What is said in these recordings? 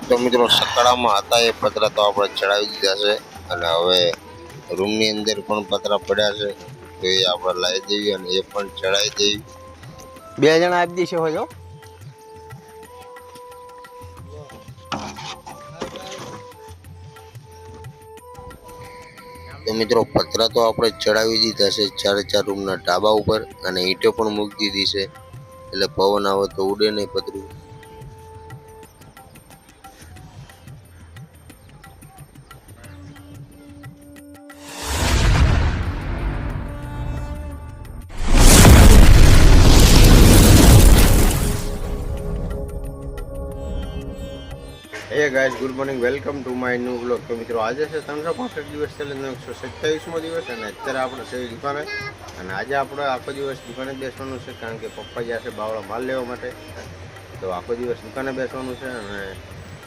તો મિત્રો સકાળામાં હતા એ પતરા તો આપણે ચડાવી દીધા છે અને હવે રૂમની અંદર પણ પતરા પડ્યા છે તો એ આપણે લાવી દેવી અને એ પણ ચડાવી દેવી. 2 જણા આપી દેશે હોય. તો મિત્રો પતરા તો આપણે ચડાવી દીધા છે 4 રૂમના ઢાબા ઉપર અને ઈંટો પણ મૂકી દીધી છે એટલે પવન આવે તો ઉડે નહીં પતરું. Hey guys, good morning, welcome to my new blog. તો મિત્રો આજે છે 365 દિવસ ચેલેન્જનો 127મો દિવસ અને અત્યારે આપણે છે દુકાને અને આજે આપણે આખો દિવસ દુકાને બેસવાનું છે કારણ કે પપ્પા ગયા છે બાવળા માલ લેવા માટે. તો આખો દિવસ દુકાને બેસવાનું છે અને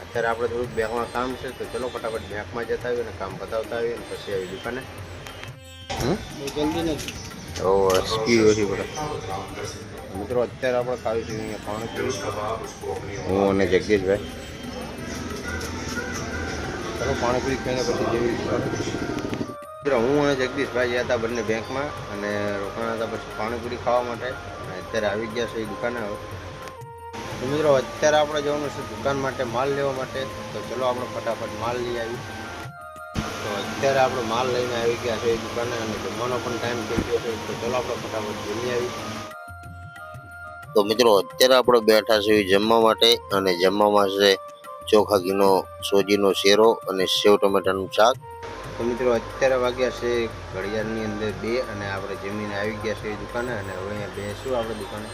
અત્યારે આપણે થોડુંક બેંકમાં કામ છે તો ચલો ફટાફટ બેંકમાં જતા આવીએ અને કામ પતાવતા આવીએ અને પછી આવી દુકાને. જલ્દી નથી તો સ્પીડ ઓછી પડે. મિત્રો અત્યારે આપણે ખાવીશું અહીંયા પાણીપુરી, હું અને જગદીશભાઈ. ચલો પાણીપુરી ખાઈને પછી જેવી મિત્રો હું અને જગદીશભાઈ ગયા હતા બંને બેંકમાં અને રોકાણા હતા પછી પાણીપુરી ખાવા માટે અને અત્યારે આવી ગયા છે એ દુકાને. તો મિત્રો અત્યારે આપણે જવાનું છે દુકાન માટે માલ લેવા માટે તો ચલો આપણે ફટાફટ માલ લઈ આવી. તો અત્યારે આપણે માલ લઈને આવી ગયા છે એ દુકાને અને જમવાનો પણ ટાઈમ થઈ ગયો છે તો ચલો આપણે ફટાફટ જમી આવી. તો મિત્રો અત્યારે આપણે બેઠા છીએ જમવા માટે અને જમવામાં છે ચોખા ઘીનો સોજીનો શેરો અને સેવ ટમેટાનું શાક. તો મિત્રો અત્યારે વાગ્યા છે ઘડિયાળની અંદર 2 અને આપણે જમીને આવી ગયા છે એ દુકાને અને હવે અહીંયા બેસું આપણે દુકાને.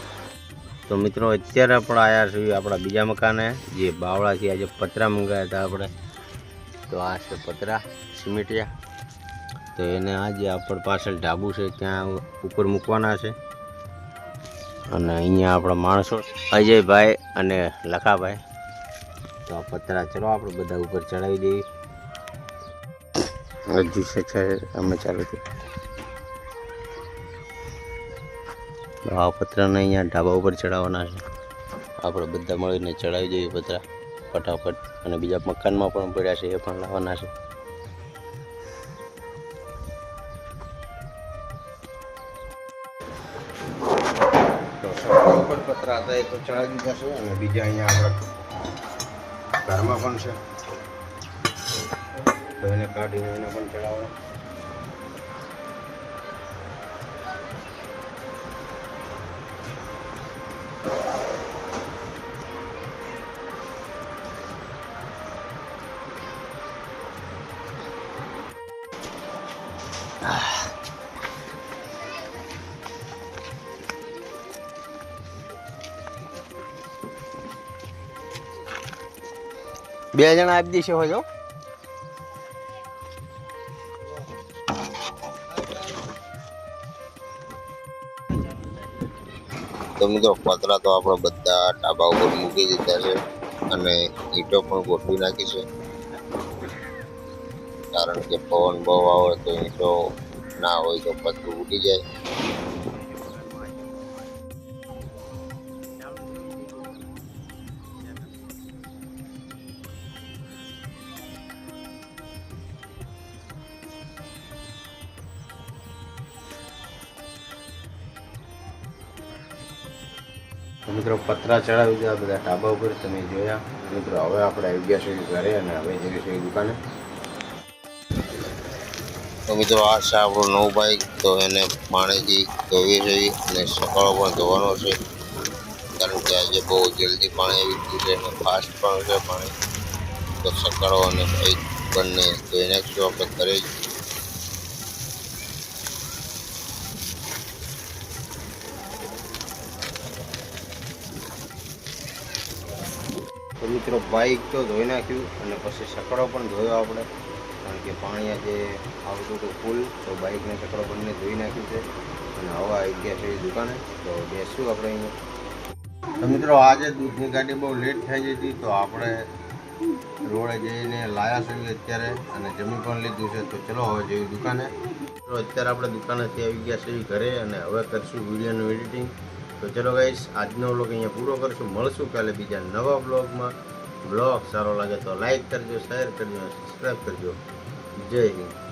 તો મિત્રો અત્યારે આપણે આવ્યા છીએ આપણા બીજા મકાને જે બાવળાથી આજે પતરા મંગાવ્યા હતા આપણે. તો આ છે પતરા સિમેન્ટિયા. તો એને આજે આપણે પાછળ ઢાબુ છે ત્યાં ઉપર મૂકવાના છે અને અહીંયા આપણા માણસો અજયભાઈ અને લખાભાઈ. તો આ પતરા ચલો આપણે બધા ઉપર ચડાવી દઈએ. હજી છે અમે ચાલુ થઈ. આ પતરાને અહીંયા ઢાબા ઉપર ચડાવવાના છે. આપણે બધા મળીને ચડાવી દઈએ પતરા ફટાફટ અને બીજા મકાનમાં પણ પડ્યા છે એ પણ લાવવાના છે. તો સૌથી ઉપર પતરા હતા એ તો ચડાવી દીધા છે અને બીજા અહીંયા આપણા ઘરમાં પણ છે તો એને કાઢીને એને પણ ચડાવવાના. બે જણા આપી દેશે હોય. તો મિત્રો પતરા તો આપણે બધા ઢાબા ઉપર મૂકી દીધા છે અને ઈંટો પણ ગોઠવી નાખી છે કારણ કે પવન બહુ આવે તો ઈંટો ના હોય તો પતરું ઉડી જાય. મિત્રો પતરા ચડાવી દીધા બધા ઢાબા ઉપર તમે જોયા. મિત્રો હવે આપણે આવી ગયા છીએ ઘરે અને હવે જઈએ છીએ દુકાને. તો મિત્રો આ છે આપણું નવું બાઇક તો એને પાણીથી ધોવી જોઈએ અને સકાળો પણ ધોવાનો છે કારણ કે આજે બહુ જલ્દી પાણી આવી ગયું છે અને ફાસ્ટ પણ છે પાણી. તો સકાળો અને બાઇક બંને ધોઈ નાખીશું આપણે ઘરે જ. તો મિત્રો બાઇક તો ધોઈ નાખ્યું અને પછી સકડો પણ ધોયો આપણે કારણ કે પાણી આજે આવતું હતું ફૂલ તો બાઇકને સકડો બંને ધોઈ નાખ્યું છે અને હવે આવી ગયા છે દુકાને તો બેસું આપણે અહીંયા. તો મિત્રો આજે દૂધની ગાડી બહુ લેટ થઈ ગઈ હતી તો આપણે રોડે જઈને લાયા છીએ અત્યારે અને જમી પણ લીધું છે તો ચલો હવે જઈએ દુકાને. તો અત્યારે આપણે દુકાનેથી આવી ગયા છીએ ઘરે અને હવે કરશું વિડીયોનું એડિટિંગ. તો ચલો ગાઈસ આજનો વ્લોગ અહીંયા પૂરો કરશું. મળશું કાલે બીજા નવા વ્લોગમાં. બ્લોગ સારો લાગે તો લાઈક કરજો, શેર કરજો, સબસ્ક્રાઈબ કરજો. જય હિન્દ.